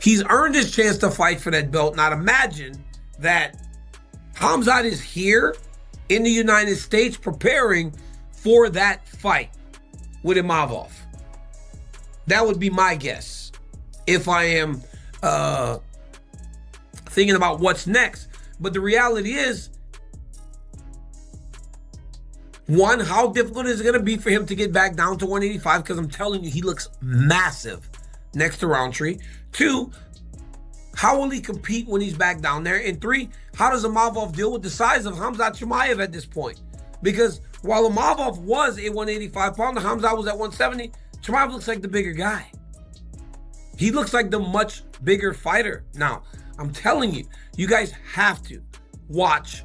He's earned his chance to fight for that belt. Now imagine that Khamzat is here in the United States preparing for that fight with Imavov. That would be my guess if I am thinking about what's next. But the reality is, one, how difficult is it going to be for him to get back down to 185? Because I'm telling you, he looks massive next to Roundtree. Two, how will he compete when he's back down there? And three, how does Imavov deal with the size of Khamzat Chimaev at this point? Because while Imavov was a 185 pounder, Khamzat was at 170, Chimaev looks like the bigger guy. He looks like the much bigger fighter. Now, I'm telling you, you guys have to watch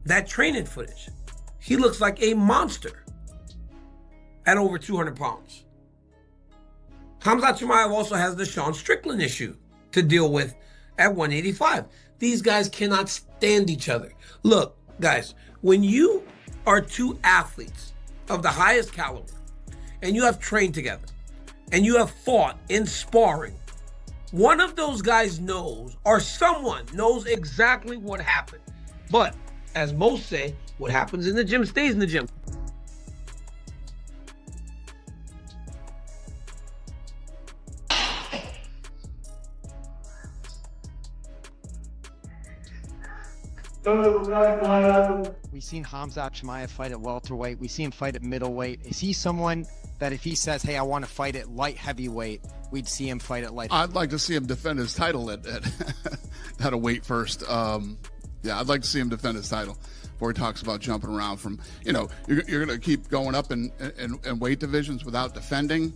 that training footage. He looks like a monster at over 200 pounds. Khamzat Chimaev also has the Sean Strickland issue to deal with at 185. These guys cannot stand each other. Look, guys, when you are two athletes of the highest caliber and you have trained together and you have fought in sparring, one of those guys knows, or someone knows exactly what happened. But as most say, what happens in the gym stays in the gym. We've seen Khamzat Chimaev fight at welterweight. We see him fight at middleweight. Is he someone that if he says, hey, I want to fight at light heavyweight, we'd see him fight at light? I'd like to see him defend his title at a weight first. Yeah, I'd like to see him defend his title before he talks about jumping around from, you know, you're going to keep going up in weight divisions without defending.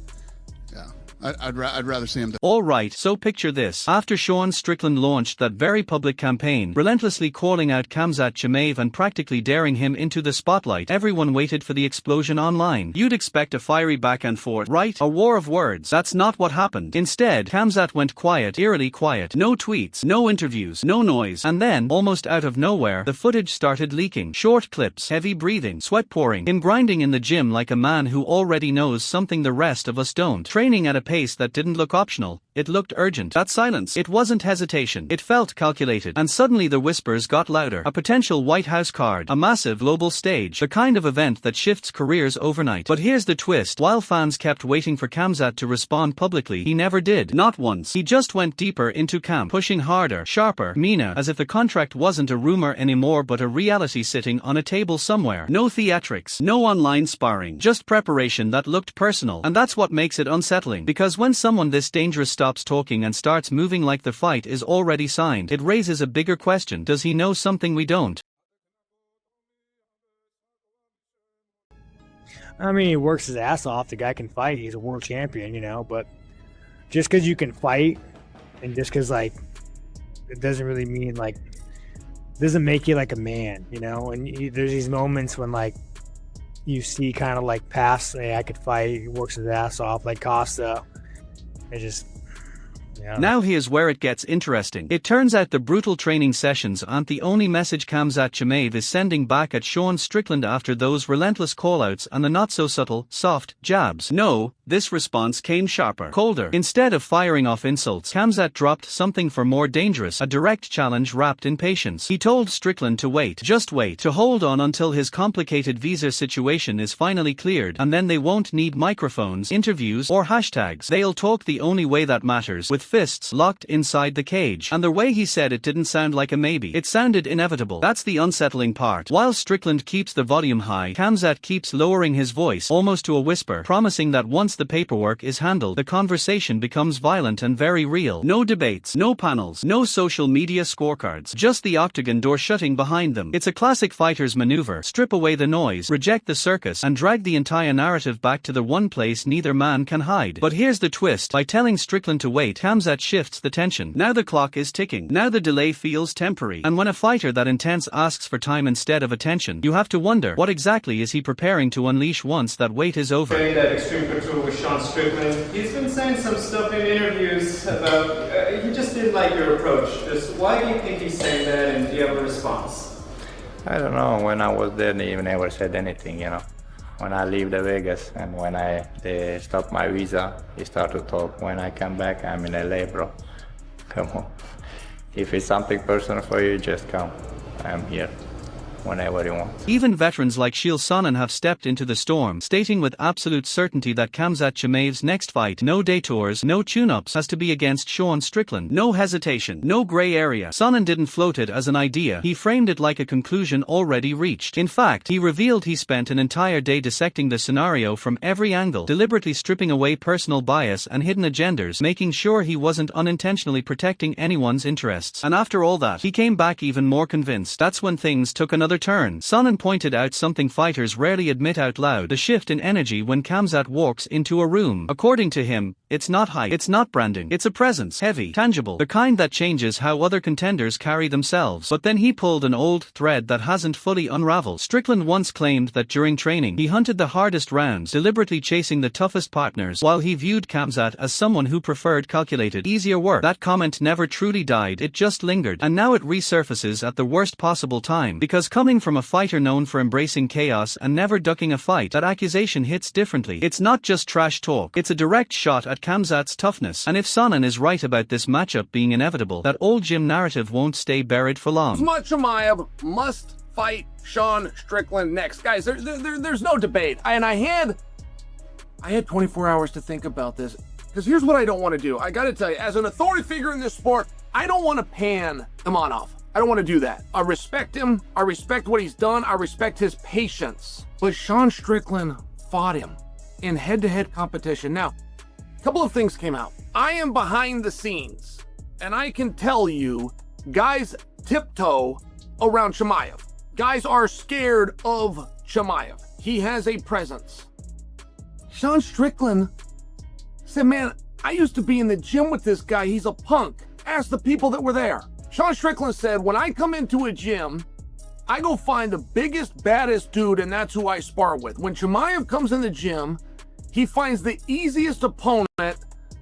Yeah. I'd rather see him. All right, so picture this. After Sean Strickland launched that very public campaign, relentlessly calling out Khamzat Chimaev and practically daring him into the spotlight, everyone waited for the explosion online. You'd expect a fiery back and forth, right? A war of words. That's not what happened. Instead, Khamzat went quiet, eerily quiet. No tweets, no interviews, no noise. And then, almost out of nowhere, the footage started leaking. Short clips, heavy breathing, sweat pouring, him grinding in the gym like a man who already knows something the rest of us don't. Training at a pace that didn't look optional, it looked urgent. That silence, it wasn't hesitation, it felt calculated. And suddenly the whispers got louder. A potential White House card, a massive global stage, the kind of event that shifts careers overnight. But here's the twist. While fans kept waiting for Khamzat to respond publicly, he never did. Not once. He just went deeper into camp, pushing harder, sharper, meaner, as if the contract wasn't a rumor anymore but a reality sitting on a table somewhere. No theatrics, no online sparring, just preparation that looked personal. And that's what makes it unsettling, because when someone this dangerous stops talking and starts moving like the fight is already signed, it raises a bigger question. Does he know something we don't? I mean, he works his ass off. The guy can fight. He's a world champion, you know, but just because you can fight and just because, like, it doesn't really mean, like, doesn't make you like a man, you know? And there's these moments when, like, you see kind of like past, hey, I could fight. He works his ass off like Costa. It just, yeah. Now here's where it gets interesting. It turns out the brutal training sessions aren't the only message Khamzat Chimaev is sending back at Sean Strickland after those relentless callouts and the not-so-subtle, soft jabs. No, this response came sharper, colder. Instead of firing off insults, Khamzat dropped something far more dangerous, a direct challenge wrapped in patience. He told Strickland to wait, just wait, to hold on until his complicated visa situation is finally cleared, and then they won't need microphones, interviews, or hashtags. They'll talk the only way that matters, with fists locked inside the cage. And the way he said it didn't sound like a maybe. It sounded inevitable. That's the unsettling part. While Strickland keeps the volume high, Khamzat keeps lowering his voice, almost to a whisper, promising that once the paperwork is handled, the conversation becomes violent and very real. No debates, no panels, no social media scorecards, just the octagon door shutting behind them. It's a classic fighter's maneuver. Strip away the noise, reject the circus, and drag the entire narrative back to the one place neither man can hide. But here's the twist. By telling Strickland to wait, Khamzat shifts the tension. Now the clock is ticking. Now the delay feels temporary. And when a fighter that intense asks for time instead of attention, you have to wonder, what exactly is he preparing to unleash once that wait is over? That Extreme Couture with Sean Strickland, he's been saying some stuff in interviews about, he just didn't like your approach. Just why do you think he's saying that, and do you have a response? I don't know. When I was there, they never said anything, you know. When I leave the Vegas and when they stop my visa, he start to talk. When I come back, I'm in LA, bro. Come on. If it's something personal for you, just come. I'm here whenever you want. Even veterans like Sonnen have stepped into the storm, stating with absolute certainty that Khamzat Chimaev's next fight, no detours, no tune-ups, has to be against Sean Strickland. No hesitation, no grey area. Sonnen didn't float it as an idea, he framed it like a conclusion already reached. In fact, he revealed he spent an entire day dissecting the scenario from every angle, deliberately stripping away personal bias and hidden agendas, making sure he wasn't unintentionally protecting anyone's interests. And after all that, he came back even more convinced. That's when things took another turn. Sonnen pointed out something fighters rarely admit out loud: the shift in energy when Khamzat walks into a room. According to him, it's not hype, it's not branding, it's a presence, heavy, tangible, the kind that changes how other contenders carry themselves. But then he pulled an old thread that hasn't fully unraveled. Strickland once claimed that during training, he hunted the hardest rounds, deliberately chasing the toughest partners, while he viewed Khamzat as someone who preferred calculated, easier work. That comment never truly died, it just lingered, and now it resurfaces at the worst possible time, because coming from a fighter known for embracing chaos and never ducking a fight, that accusation hits differently. It's not just trash talk, it's a direct shot at Khamzat's toughness. And if Sonnen is right about this matchup being inevitable, that old gym narrative won't stay buried for long. Khamzat Chimaev must fight Sean Strickland next. Guys, there's no debate. I had 24 hours to think about this, because here's what I don't want to do. I gotta tell you, as an authority figure in this sport, I don't want to pan Imanov. I don't want to do that. I respect him. I respect what he's done. I respect his patience. But Sean Strickland fought him in head-to-head competition. Now, a couple of things came out. I am behind the scenes, and I can tell you, guys tiptoe around Chimaev. Guys are scared of Chimaev. He has a presence. Sean Strickland said, man, I used to be in the gym with this guy. He's a punk. Ask the people that were there. Sean Strickland said, when I come into a gym, I go find the biggest, baddest dude, and that's who I spar with. When Chimaev comes in the gym, he finds the easiest opponent,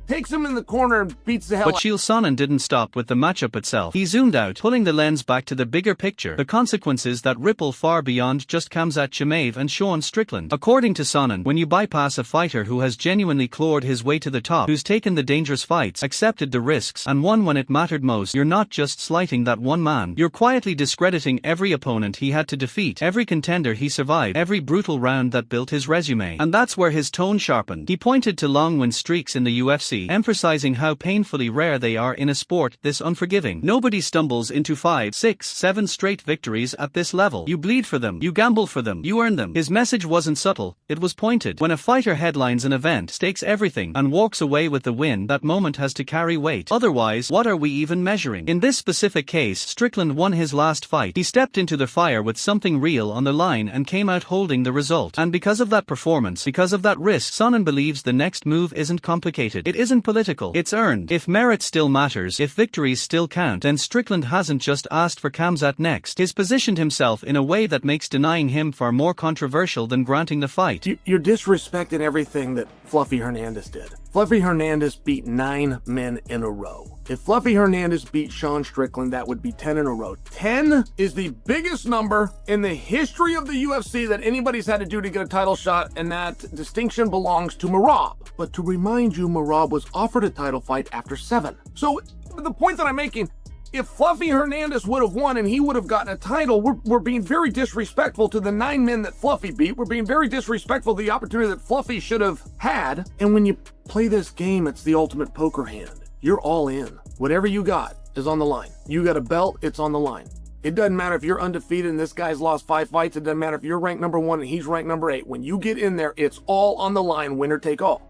takes him in the corner and beats the hell out. But Sonnen didn't stop with the matchup itself. He zoomed out, pulling the lens back to the bigger picture, the consequences that ripple far beyond just Khamzat Chimaev and Sean Strickland. According to Sonnen, when you bypass a fighter who has genuinely clawed his way to the top, who's taken the dangerous fights, accepted the risks, and won when it mattered most, you're not just slighting that one man. You're quietly discrediting every opponent he had to defeat, every contender he survived, every brutal round that built his resume. And that's where his tone sharpened. He pointed to long win streaks in the UFC, emphasizing how painfully rare they are in a sport this unforgiving. Nobody stumbles into 5, 6, 7 straight victories at this level. You bleed for them, you gamble for them, you earn them. His message wasn't subtle, it was pointed. When a fighter headlines an event, stakes everything, and walks away with the win, that moment has to carry weight. Otherwise, what are we even measuring? In this specific case, Strickland won his last fight. He stepped into the fire with something real on the line and came out holding the result. And because of that performance, because of that risk, Sonnen believes the next move isn't complicated. It isn't political. It's earned. If merit still matters, if victories still count, then Strickland hasn't just asked for Khamzat next. He's positioned himself in a way that makes denying him far more controversial than granting the fight. You're disrespecting everything that Fluffy Hernandez did. Fluffy Hernandez beat 9 men in a row. If Fluffy Hernandez beat Sean Strickland, that would be 10 in a row. 10 is the biggest number in the history of the UFC that anybody's had to do to get a title shot, and that distinction belongs to Merab. But to remind you, Merab was offered a title fight after 7. So the point that I'm making, if Fluffy Hernandez would have won and he would have gotten a title, we're being very disrespectful to the 9 men that Fluffy beat. We're being very disrespectful to the opportunity that Fluffy should have had. And when you play this game, it's the ultimate poker hand. You're all in. Whatever you got is on the line. You got a belt, it's on the line. It doesn't matter if you're undefeated and this guy's lost 5 fights. It doesn't matter if you're ranked number 1 and he's ranked number 8. When you get in there, it's all on the line, winner take all.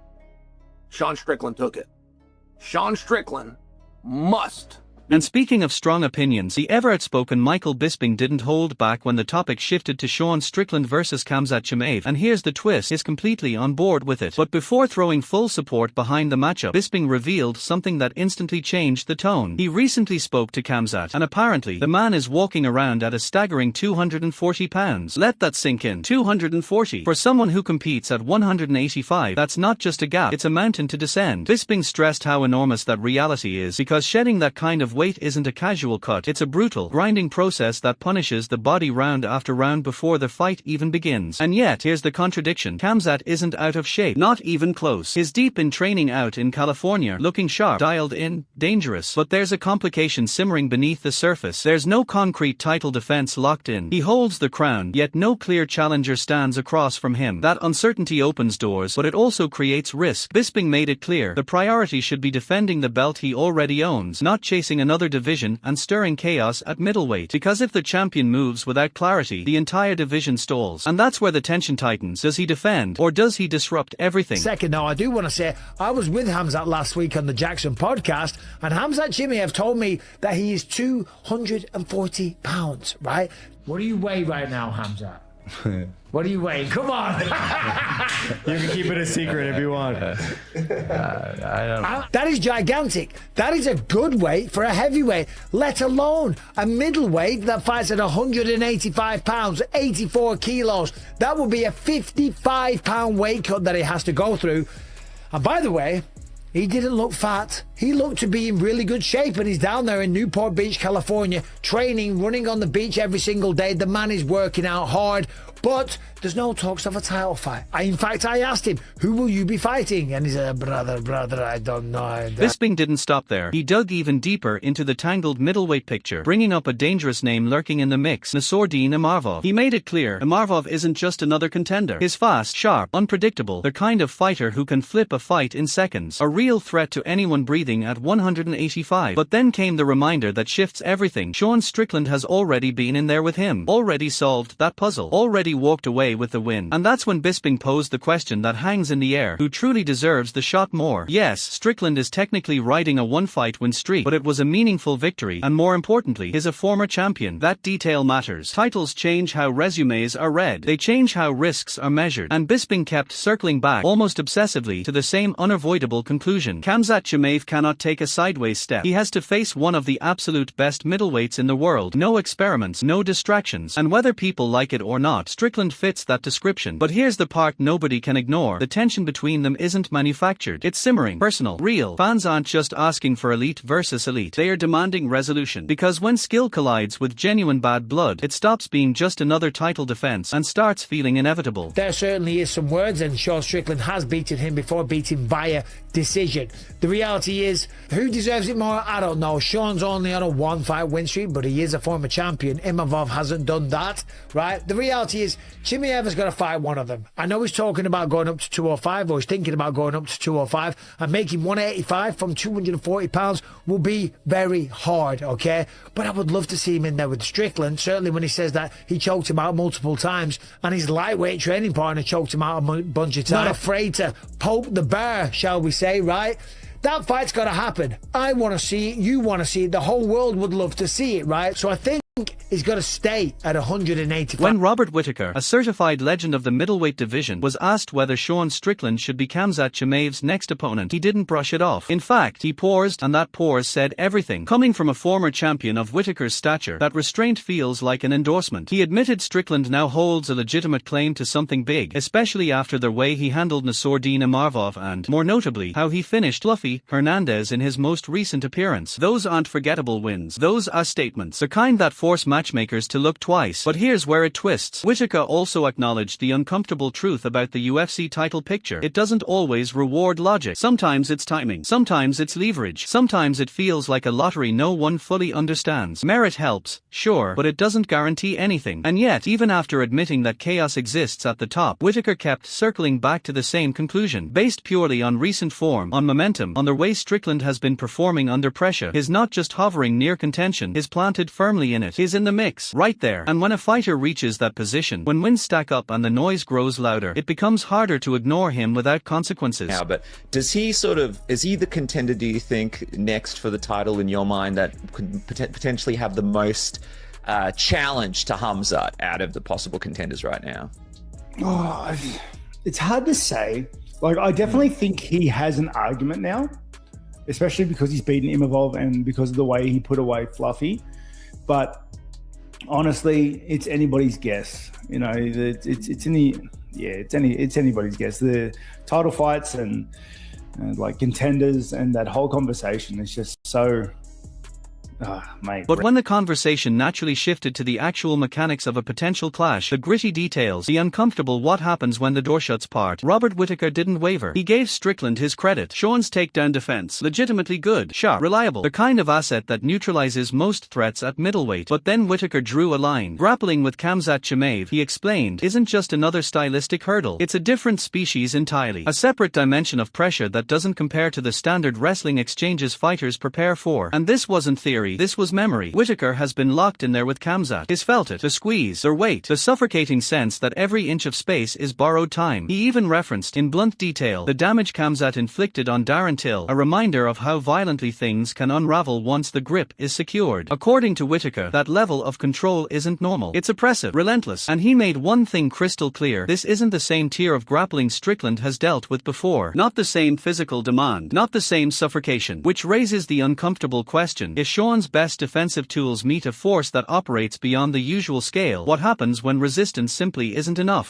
Sean Strickland took it. Sean Strickland must And speaking of strong opinions, the ever-outspoken Michael Bisping didn't hold back when the topic shifted to Sean Strickland versus Khamzat Chimaev, and here's the twist, he's completely on board with it. But before throwing full support behind the matchup, Bisping revealed something that instantly changed the tone. He recently spoke to Khamzat, and apparently, the man is walking around at a staggering 240 pounds. Let that sink in. 240. For someone who competes at 185, that's not just a gap, it's a mountain to descend. Bisping stressed how enormous that reality is, because shedding that kind of weight isn't a casual cut, it's a brutal, grinding process that punishes the body round after round before the fight even begins. And yet, here's the contradiction. Khamzat isn't out of shape. Not even close. He's deep in training out in California, looking sharp, dialed in, dangerous. But there's a complication simmering beneath the surface. There's no concrete title defense locked in. He holds the crown, yet no clear challenger stands across from him. That uncertainty opens doors, but it also creates risk. Bisping made it clear, the priority should be defending the belt he already owns, not chasing another division and stirring chaos at middleweight. Because if the champion moves without clarity, the entire division stalls. And that's where the tension tightens. Does he defend, or does he disrupt everything? Second, now I do want to say, I was with Khamzat last week on the Jackson podcast, and Khamzat Chimaev told me that he is 240 pounds, right? What do you weigh right now, Khamzat? What are you weighing? Come on. You can keep it a secret if you want. I don't know. That is gigantic. That is a good weight for a heavyweight, let alone a middleweight that fights at 185 pounds, 84 kilos. That would be a 55-pound weight cut that he has to go through. And by the way, he didn't look fat. He looked to be in really good shape, and he's down there in Newport Beach, California, training, running on the beach every single day. The man is working out hard, but there's no talks of a title fight. In fact, I asked him, who will you be fighting? And he said, brother, I don't know. Bisping didn't stop there. He dug even deeper into the tangled middleweight picture, bringing up a dangerous name lurking in the mix, Nassourdine Imavov. He made it clear, Imavov isn't just another contender. He's fast, sharp, unpredictable, the kind of fighter who can flip a fight in seconds. A real threat to anyone breathing at 185. But then came the reminder that shifts everything. Sean Strickland has already been in there with him, already solved that puzzle, already walked away with the win. And that's when Bisping posed the question that hangs in the air, who truly deserves the shot more? Yes, Strickland is technically riding a one-fight win streak, but it was a meaningful victory, and more importantly, he's a former champion. That detail matters. Titles change how resumes are read. They change how risks are measured. And Bisping kept circling back, almost obsessively, to the same unavoidable conclusion. Khamzat Chimaev cannot take a sideways step. He has to face one of the absolute best middleweights in the world. No experiments, no distractions. And whether people like it or not, Strickland fits that description. But here's the part nobody can ignore. The tension between them isn't manufactured. It's simmering, personal, real. Fans aren't just asking for elite versus elite. They are demanding resolution. Because when skill collides with genuine bad blood, it stops being just another title defense and starts feeling inevitable. There certainly is some words, and Sean Strickland has beaten him before, beaten via decision. The reality is, who deserves it more? I don't know. Sean's only on a one-fight win streak, but he is a former champion. Imavov hasn't done that, right? The reality is, Chimaev has got to fight one of them. I know he's talking about going up to 205, or he's thinking about going up to 205, and making 185 from 240 pounds will be very hard, okay? But I would love to see him in there with Strickland, certainly when he says that he choked him out multiple times, and his lightweight training partner choked him out a bunch of times. Not afraid to poke the bear, shall we say, right? That fight's got to happen. I want to see it. You want to see it. The whole world would love to see it, right? So I think he's got to stay at 185. When Robert Whitaker, a certified legend of the middleweight division, was asked whether Sean Strickland should be Khamzat Chimaev's next opponent, he didn't brush it off. In fact, he paused, and that pause said everything. Coming from a former champion of Whitaker's stature, that restraint feels like an endorsement. He admitted Strickland now holds a legitimate claim to something big, especially after the way he handled Nassourdine Imavov and, more notably, how he finished Fluffy Hernandez in his most recent appearance. Those aren't forgettable wins. Those are statements. The kind that force matchmakers to look twice. But here's where it twists. Whitaker also acknowledged the uncomfortable truth about the UFC title picture. It doesn't always reward logic. Sometimes it's timing. Sometimes it's leverage. Sometimes it feels like a lottery no one fully understands. Merit helps, sure, but it doesn't guarantee anything. And yet, even after admitting that chaos exists at the top, Whitaker kept circling back to the same conclusion. Based purely on recent form, on momentum, on the way Strickland has been performing under pressure, he's not just hovering near contention, he's planted firmly in it. it, he's in the mix, right there. And when a fighter reaches that position, when wins stack up and the noise grows louder, it becomes harder to ignore him without consequences. Now, but is he the contender, do you think, next for the title in your mind that could potentially have the most challenge to Khamzat out of the possible contenders right now? Oh, it's hard to say. Like, I definitely think he has an argument now, especially because he's beaten Imavov and because of the way he put away Fluffy. But honestly, it's anybody's guess. You know, it's anybody's guess. The title fights and like contenders and that whole conversation is just so. Mate. But when the conversation naturally shifted to the actual mechanics of a potential clash, the gritty details, the uncomfortable what happens when the door shuts part, Robert Whitaker didn't waver. He gave Strickland his credit. Sean's takedown defense, legitimately good, sharp, reliable, the kind of asset that neutralizes most threats at middleweight. But then Whitaker drew a line. Grappling with Khamzat Chimaev, he explained, isn't just another stylistic hurdle. It's a different species entirely. A separate dimension of pressure that doesn't compare to the standard wrestling exchanges fighters prepare for. And this wasn't theory. This was memory. Whitaker has been locked in there with Khamzat. He's felt it. The squeeze, their weight, the suffocating sense that every inch of space is borrowed time. He even referenced, in blunt detail, the damage Khamzat inflicted on Darren Till, a reminder of how violently things can unravel once the grip is secured. According to Whitaker, that level of control isn't normal. It's oppressive, relentless, and he made one thing crystal clear. This isn't the same tier of grappling Strickland has dealt with before. Not the same physical demand, not the same suffocation, which raises the uncomfortable question. If Sean's best defensive tools meet a force that operates beyond the usual scale, what happens when resistance simply isn't enough?